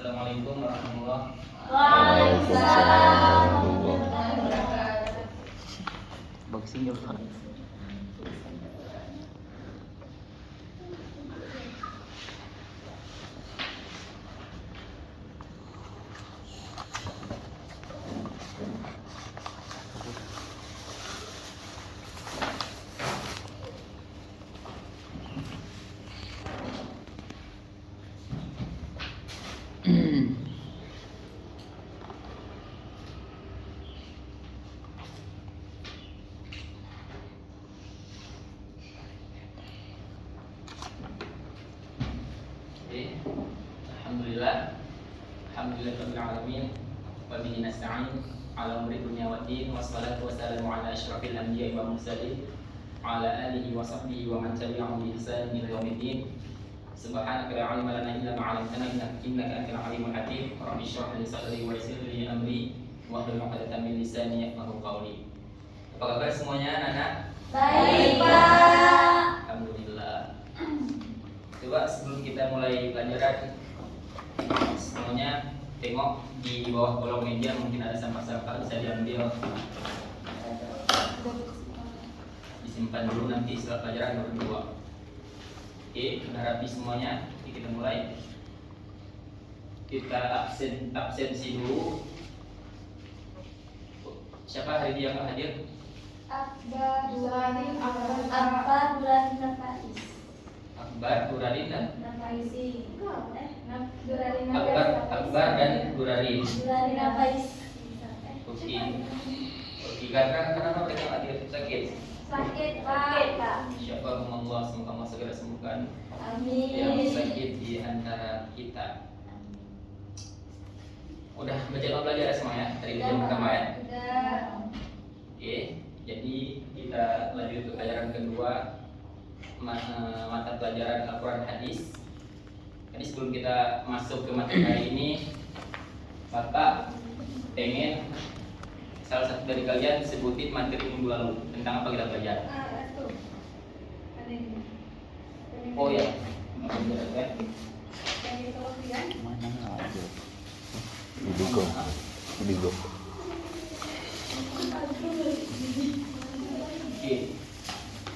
Assalamualaikum warahmatullahi wabarakatuh. Waalaikumsalam warahmatullahi wabarakatuh. Boxing juga. Alhamdulillahirabbil alamin wa bihi nasta'in ala umuri dunya waddin wassalatu wassalamu ala asyrafil anbiya'i wal mursalin ala alihi wa sahbihi wa man tabi'ahum bi ihsanin ila yaumiddin. Subhanaka la ilma lana illa ma 'allamtana innaka antal alimul hakim. Rabbi shrah li sadri wa yassir li amri wahlul 'uqdatam min lisani yafqahu qawli. Apa kabar semuanya anak-anak? Baik, Pak. Alhamdulillah. Coba sebelum kita mulai pelajaran, semuanya tengok di bawah kolong meja, mungkin ada sampah-sampah, bisa diambil, disimpan dulu, nanti setelah pelajaran baru dibuang. Oke, sudah rapi semuanya. Jadi kita mulai. Kita absensi dulu. Siapa hari ini yang hadir? Akbar Buradin Nafais. Akbar, Buradin dan Nafaisi. Akbar dan Buradin. Buradin Nafais. Oke. Karena mereka hadir sakit. Sakit, Pak. Insyaallah Allah, semoga Allah segera sembuhkan Amin. yang sakit di antara kita. Udah baca belajar semua ya dari ujian pertama ya. Sudah. Oke, jadi kita lanjut ke pelajaran kedua, mata pelajaran Al-Quran Hadis. Jadi sebelum kita masuk ke materi hari ini, Bapak pengen salah satu dari kalian sebutin materi minggu lalu tentang apa kita belajar. Oh ya, Mana aja. Digo. Oke.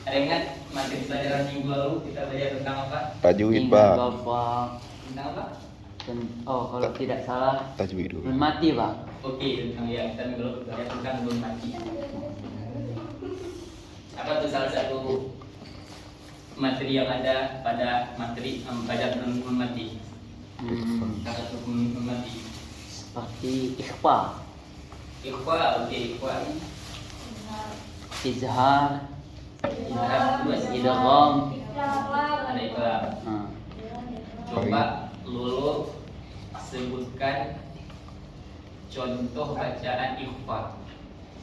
Ada ingat materi pelajaran minggu lalu kita belajar tentang apa? Tajwid, Ingat, Pak. Bapak. Tentang apa? Kalau tidak salah Tajwid dulu. nun mati, Pak. Oke, tentang ya kita minggu lalu belajar tentang nun mati. Apa tuh salah satu materi yang ada pada materi pada nun mati? Salah satu nun mati. Seperti ikhfa, Ikhfa, oke, ikhfa. izhar, Idgham, terus idgham. ada iklam. Nah, Coba Lulu sebutkan contoh bacaan ikhfa.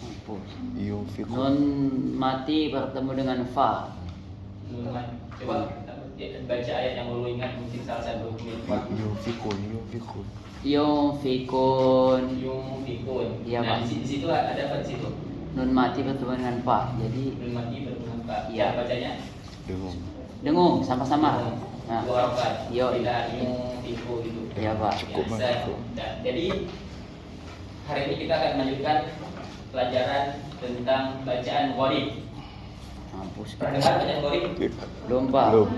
mampus. Yufiqu. Nun mati bertemu dengan fa. Nun mati. Coba baca ayat yang Lulu ingat, mungkin salah satu ikhfa. Yufiqu. Yunfikun. Yunfikun. Iya, Nah, Pak. di situ ada apa di situ? Nun mati bertemu dengan fa. Jadi Nun mati bertemu Pak. Iya. Bacanya? Dengung. dengung sama-sama. Nah, Dua harokat. Yo. Tidak yunfiku gitu. Iya, Pak. Cukup, Mas. Biasa. Cukup. Nah, jadi hari ini kita akan melanjutkan pelajaran tentang bacaan gharib. Mampus. Pernah dengar bacaan gharib? Belum, Pak. Belum.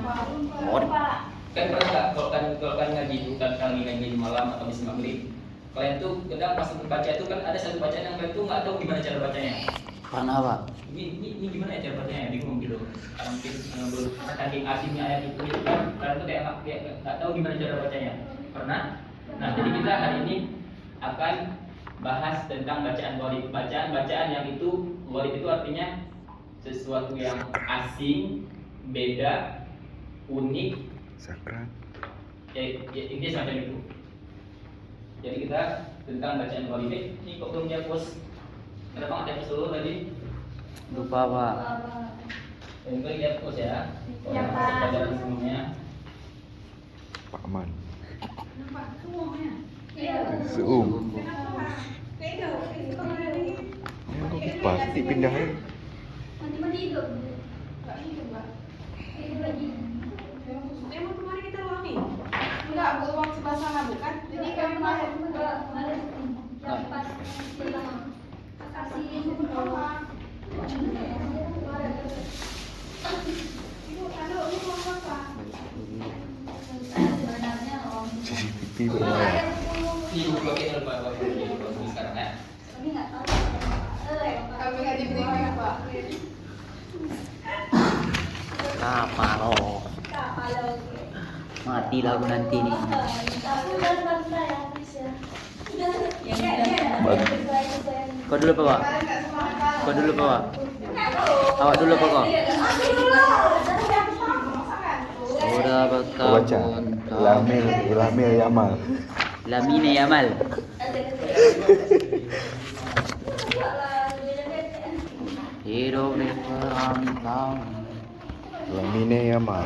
Kan pernah nggak kalau kan ngaji bukan kali ngaji di malam atau habis maghrib, kalian tuh kadang pas membaca itu kan ada satu bacaan yang kalian tuh nggak tahu gimana cara bacanya. Pernah, Pak. Ini gimana ya cara bacanya, bingung gitu. Karena mungkin belum saking asingnya ayat itu gitu kan, kalian tuh kayak nggak tahu gimana cara bacanya. Pernah? Nah, jadi kita hari ini akan bahas tentang bacaan gharib. Bacaan yang itu gharib itu artinya sesuatu yang asing, beda, unik. Sakrat. Ya, intinya semacam itu. Jadi kita tentang bacaan gharib. Ini kok belum dihapus? Kenapa nggak dihapus dulu tadi? Lupa, Pak. Ini dihapus ya. Ya, Pak. Pelajaran sebelumnya. Pak Man. Iya. Seum. Beda. Pasti pindahin. Mati hidup. Enggak hidup, Mbak. Hidup lagi. Emang kemarin kita ulangi? Enggak, enggak, Bu, ruang sebelah sana bukan? Jadi kami masuk ke yang pas kasih Ibu, ada ini ruang apa? sebenarnya CCTV bermain. Ini buku kita lupa sekarang ya. kami nggak tahu. Kami nggak di briefing, Pak. Kapalo. Kalau Mati lagu nanti nih. Kau dulu apa, Pak? Kalian nggak semangat banget. Kau dulu apa, Pak? Awak dulu apa, kau? Sudah Kau baca. bertahun-tahun. Lamil Yamal. Lamine Yamal. Hidup di perantauan. Lamine Yamal.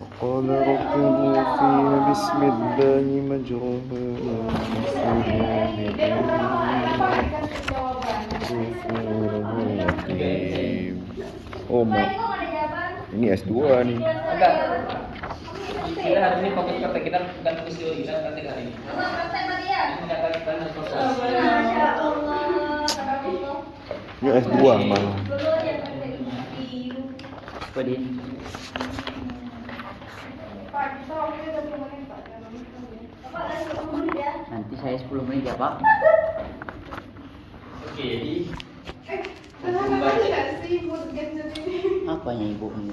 وقال ركبوا فيها بسم الله مجرها Oh, ini S2 nih. Enggak. Kita hari ini fokus praktek, kita bukan fokus teori, kita praktek hari ini. Ini kata kita harus fokus. Ini S2 malah. Apa dia? Pak, kita waktunya 20 menit, Pak. Nanti saya 10 menit ya, Pak. Oke, jadi Kenapa lagi nggak sih mood gadget ini? Apanya ibu ini?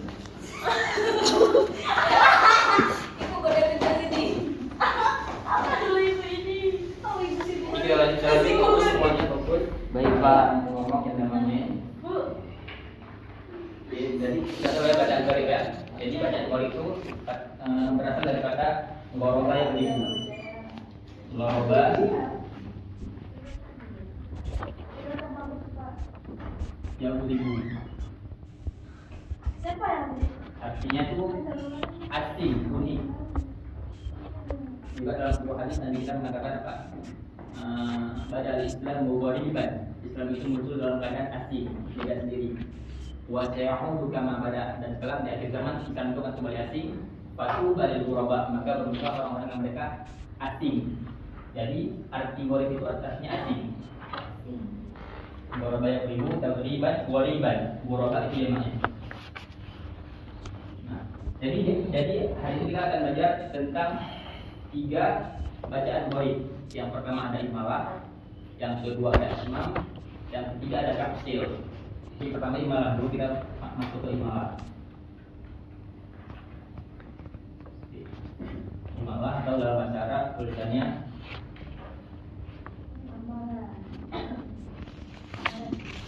ini kita lanjut lagi, fokus semuanya fokus. Baik, Pak. Ngomong yang namanya. Jadi kita coba bacaan korek ya. Jadi bacaan korek itu berasal dari kata goroba yang beribu. Goroba yang beribu. Siapa yang Artinya itu asing, unik. Juga dalam sebuah hadis Nabi kita mengatakan apa? Pada Islam mughariban. Islam itu muncul dalam keadaan asing, tidak sendiri. Wa sayaudu kama bada, dan kelak di akhir zaman Islam itu akan kembali asing. Fatu balil ghuraba, maka berubah orang-orang yang mereka asing. Jadi arti gharib itu artinya asing. Ghuraba yang beribu, taghriban, ghariban. Ghuraba itu yang mana? Jadi hari ini kita akan belajar tentang 3 bacaan gharib. Yang pertama ada imalah, yang kedua ada ismam, yang ketiga ada tafsir. Jadi pertama imalah, dulu kita masuk ke imalah. Imalah atau dalam bahasa Arab tulisannya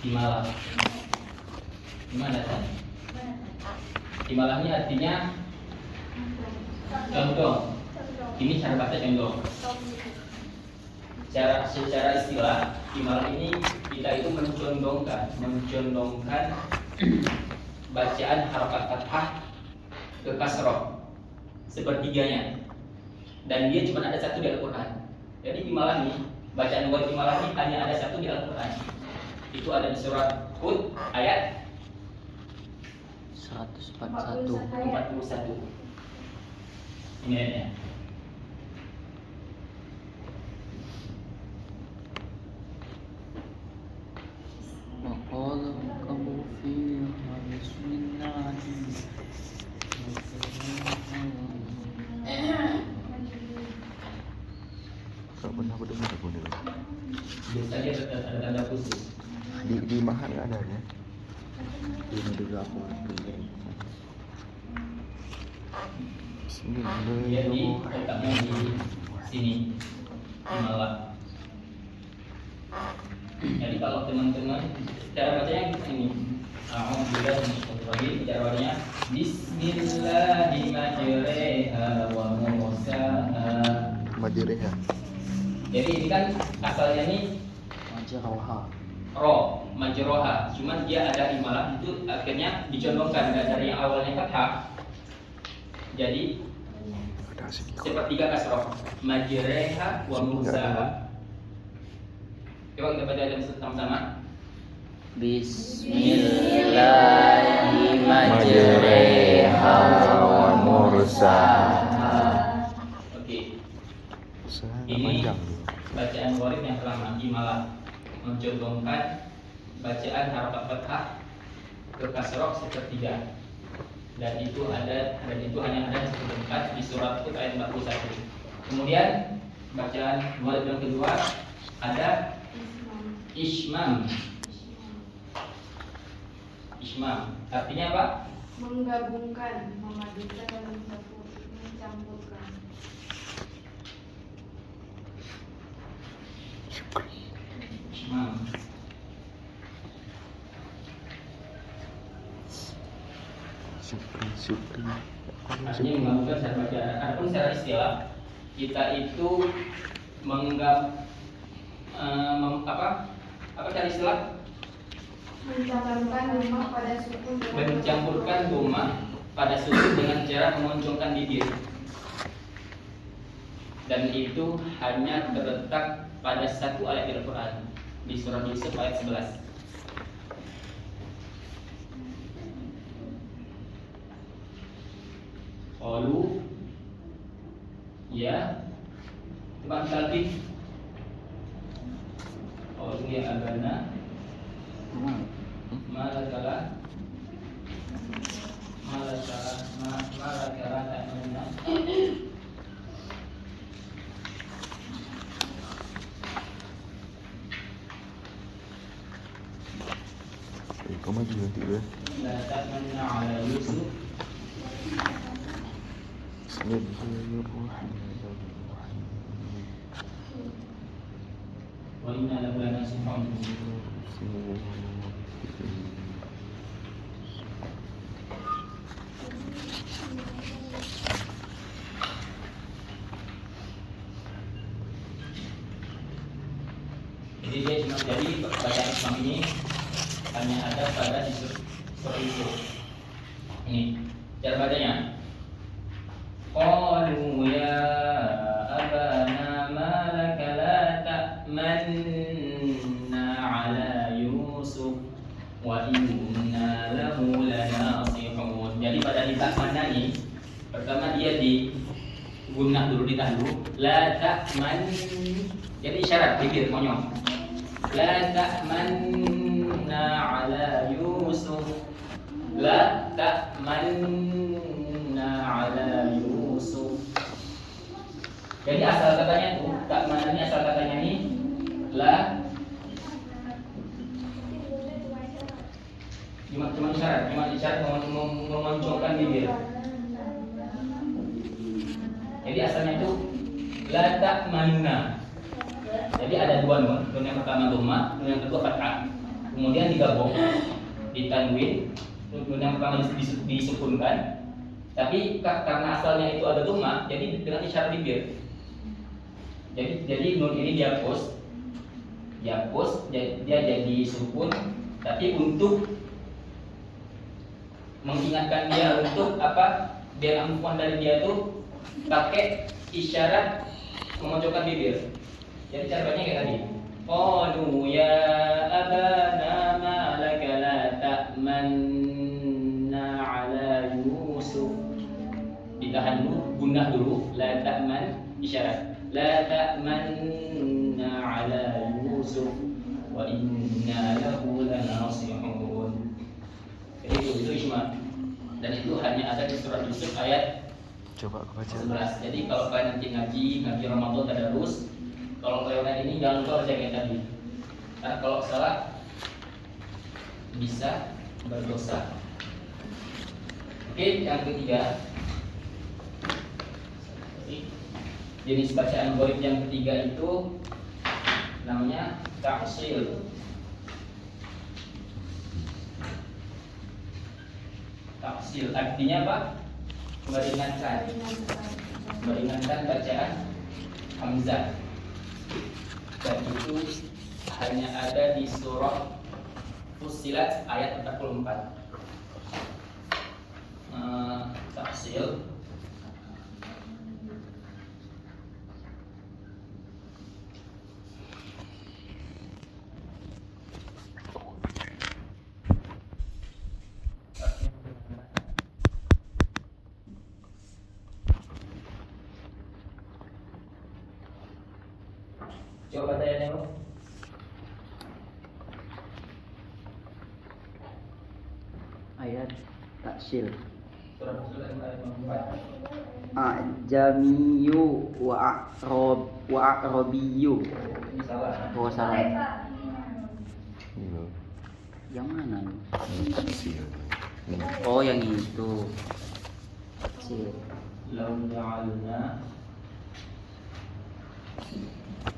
imalah. Gimana kan? Imalahnya artinya contoh. Ini cara bahasa contoh. Secara istilah, imalah ini kita itu mencondongkan bacaan harokat fathah ke kasroh sepertiganya, dan dia cuma ada satu di Al-Quran. Jadi imalah ini, bacaan buat imalah ini hanya ada satu di Al-Quran. Itu ada di surat Hud ayat 141. 41. Ini ayatnya. وقال اركبوا فيها بسم الله. Gak pernah berdengar aku nih. Biasanya ada tanda khusus. Di Mahat nggak ada ya? Ini dulu aku pilih. Jadi letaknya di sini, di malah. Jadi kalau teman-teman cara bacanya ini, alhamdulillah, cara bacanya Bismillahirrahmanirrahim wa mursaha. Majreha. Jadi ini kan asalnya nih Majroha. ro, majroha, cuman dia ada imalah, itu akhirnya dicondongkan dari yang awalnya fathah. Jadi Ada sini. sepertiga kasroh, majreha wa mursaha. Coba kita baca sama-sama. Bismillahi majreha wa mursaha. Oke. Sangat Ini panjang. bacaan gharib yang pertama, imalah mencontohkan bacaan harakat fathah ke kasroh sepertiga, dan itu hanya ada di satu tempat di surat Hud ayat 41. Kemudian bacaan gharib yang kedua ada ismam. Ismam artinya apa? Menggabungkan, memadukan dan mencampurkan. Ismam. Syukri. Artinya menggabungkan secara bacaan. Adapun secara istilah kita itu apa cara istilah? Mencampurkan doma pada sukun dengan Mencampurkan doma pada sukun dengan cara mengoncongkan bibir. Dan itu hanya terletak pada satu ayat Al-Quran di surat Yusuf ayat 11. Qalu ya Tuhan Talbih. Qalu ya abana malakala ta'manna. Kau maju nanti deh. La ta'manna ala Yusuf. Bismillahirrahmanirrahim. Wa inna lahu lanasihun. Jadi dia cuma jadi bacaan Islam ini hanya ada pada di surat Yusuf. Ini cara bacanya. Qalu ya abana ma laka la ta'manna ala Yusuf wa inna lahu lanasihun. Jadi pada di ta'manna ini pertama dia di gunnah dulu, ditahan dulu. La ta'man, jadi isyarat bibir monyong. La ta'manna ala Yusuf. La ta'manna ala Yusuf. Jadi asal katanya tuh, ta'manna ini asal katanya ini la, cuma isyarat mengoncongkan bibir. Jadi asalnya itu la ta'manna. Jadi ada dua nun, nun yang pertama dhamma, nun yang kedua fathah. Kemudian digabung, ditanwin, nun yang pertama disukunkan. Tapi karena asalnya itu ada dhamma, jadi dengan isyarat bibir. Jadi nun ini dihapus, dia jadi sukun. Tapi untuk mengingatkan dia untuk apa? Biar ampuhan dari dia tuh pakai isyarat memojokkan bibir. Jadi caranya kayak tadi. Qalu ya abana ma laka la ta'manna ala Yusuf. Ditahan dulu, gunnah dulu, la ta'man isyarat. La ta'manna ala Yusuf wa inna lahu lanasihun. Jadi itu isma. Dan itu hanya ada di surat Yusuf ayat Coba aku baca. 11. Jadi kalau kalian nanti ngaji Ramadan tadarus, kalau kalian ini jangan lupa baca yang tadi. Karena kalau salah bisa berdosa. Oke, yang ketiga, jenis bacaan gharib yang ketiga itu namanya ta'sil. Ta'sil artinya apa? Meringankan bacaan hamzah. Dan itu hanya ada di surah Fussilat ayat 44. Ta'sil Coba baca ayatnya, Bro. Ayat taksil. Surah Fussilat ayat 4. Ajamiyu wa a'rabiyyu. Ini salah. Oh salah. Iya. Yang mana nih? Taksil. Oh yang itu. Taksil. Lau ja'alna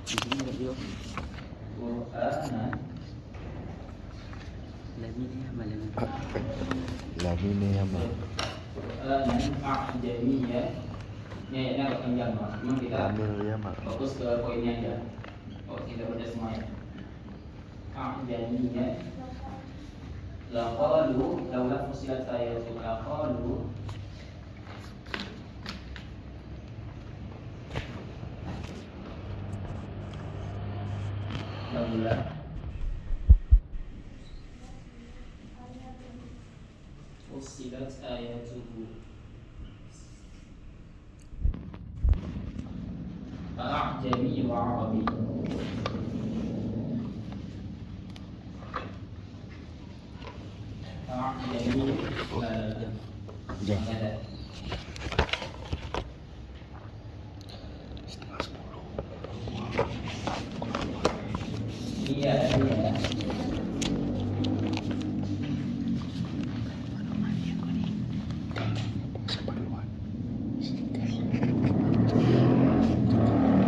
Di sini ada dia. Qur'anan Laminnya malam. Lamine sama. Qur'anan a'jamiyyan. Ini ayatnya agak panjang, Mas. Memang kita Lamil ya mak. fokus ke poinnya aja. Oh, kita baca semuanya. A'jamiyyan. Laqalu laula fusilat ayatu laqalu laula fusilat ayatuhu a'jami wa arabi. A'jami Jam. ada. Iya, iya.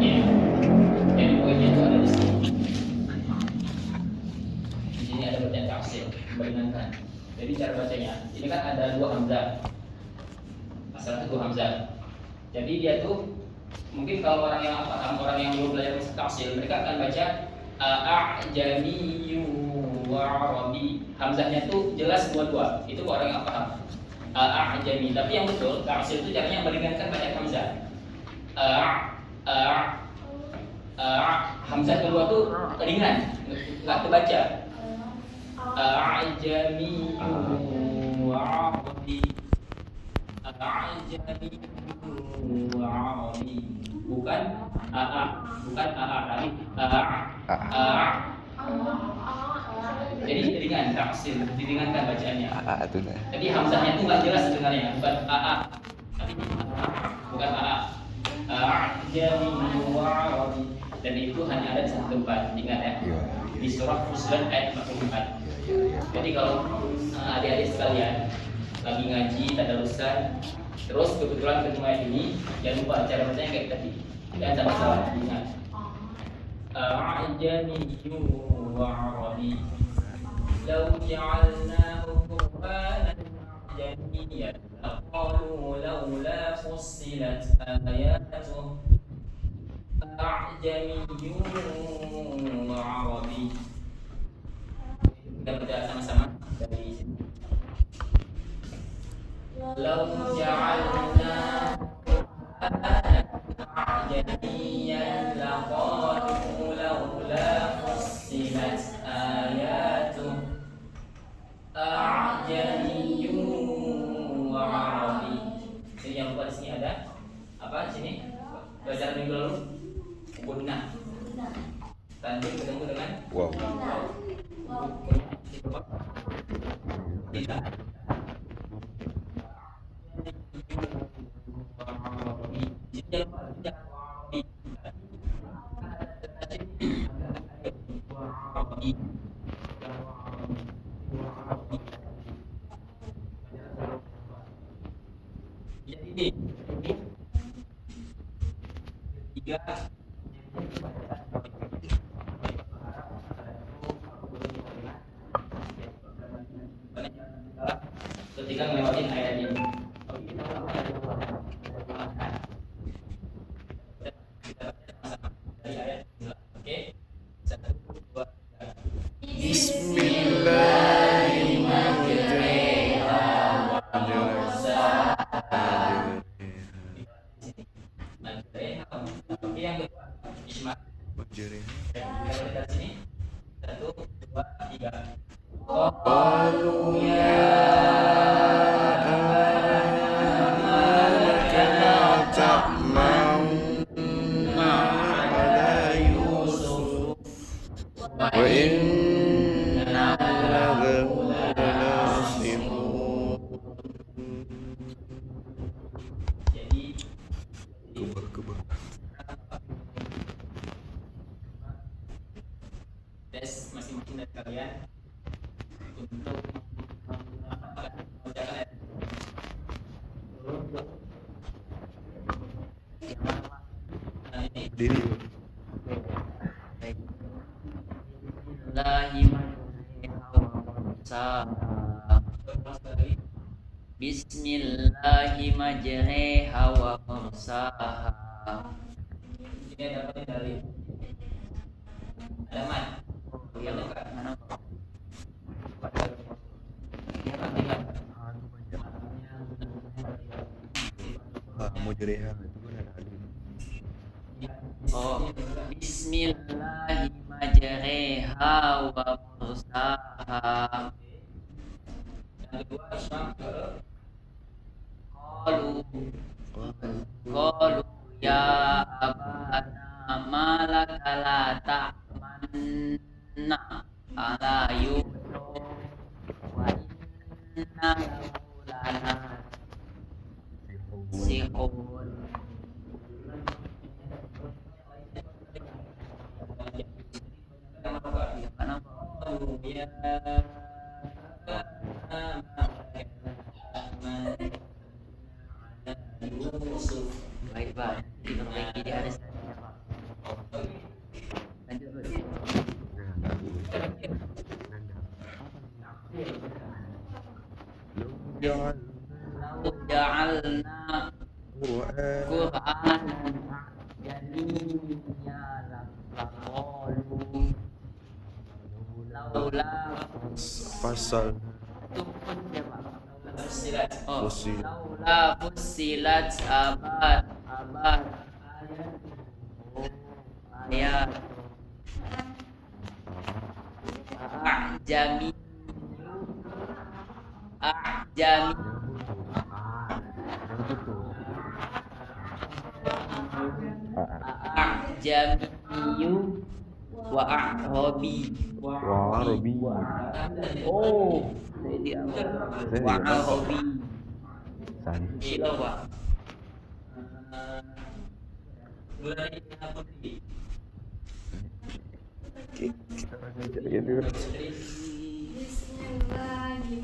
Iya. Jadi poinnya itu ada di sini. Di sini ada bacaan tafsir, meringankan. Jadi cara bacanya, ini kan ada dua hamzah. Asal itu dua hamzah. Jadi dia tuh mungkin kalau orang yang paham, orang yang belum belajar tafsir, mereka akan baca a'jamiyyu wa arabi. Hamzahnya tuh jelas dua-dua. Itu orang yang paham. A'jami. Tapi yang betul tafsir itu caranya meringankan bacaan hamzah. Hamzah kedua tuh ringan, nggak kebaca. A'jamiyyu wa arabi. A'jamiyyu wa arabi. Bukan bukan tapi jadi ringan, tafsir, diringankan bacaannya. Itu nah. Jadi hamzahnya itu nggak jelas sebenarnya, bukan tapi bukan A'jami wa arabi. Dan itu hanya ada di satu tempat, ingat ya. Iya. Di surah Fussilat ayat 44. Iya. Jadi kalau adik-adik sekalian lagi ngaji, tadarusan, terus kebetulan ketemu ayat ini, jangan lupa cara bacanya kayak tadi. Jangan sampai salah, ingat. A'jamiyyu wa arabi. Law ja'alnahu Qur'anan a'jamiyyan laqalu laula fussilat ayatuhu a'jamiyyun wa arabi. Kita baca sama-sama dari sini. Law ja'alna Qur'anan a'jamiyyan laqalu laula fussilat ayatuhu a'jamiyyun wa arabi. Jadi yang lupa di sini ada apa di sini? Baca minggu lalu Gunna. Tanjung ketemu dengan Wow. Tidak. Jadi tiga ketika ngelewatin ayat ini. Dari ayat oke. 1, 2, 3. Oke, yang kedua Isma. Dari sini 1, 2, 3. Qalu ya ta'ma'una ala Yusuf muslim sekalian untuk mengerjakan ayat. Nah, ini Berdiri. Bismillahirrahmanirrahim wa mursaha. ini dapatnya dari halaman. Iya, Ada nggak? mana? Ya, perhatikan. Mujriha itu kan ada alif. Oh, Bismillahirrahmanirrahim wa mursaha. Yang kedua, Islam Qalu ya abana malaka la ta'manna ala Yusuf wa inna lahu lana sihun. ya Yusuf. Baik Pak, diperbaiki di hari selanjutnya Pak. Lanjut Bos. Lau ja'alna Qur'anan jaliyya laqalu laula Pasal Fussilat. oh Fussilat. laula fussilat abad ayat ajami ajamiyu wa arabi Robi. oh jadi apa wa arabi sila Pak. Bulan ini Putri. Kita akan jadi Putri. Bismillahirrahmanirrahim.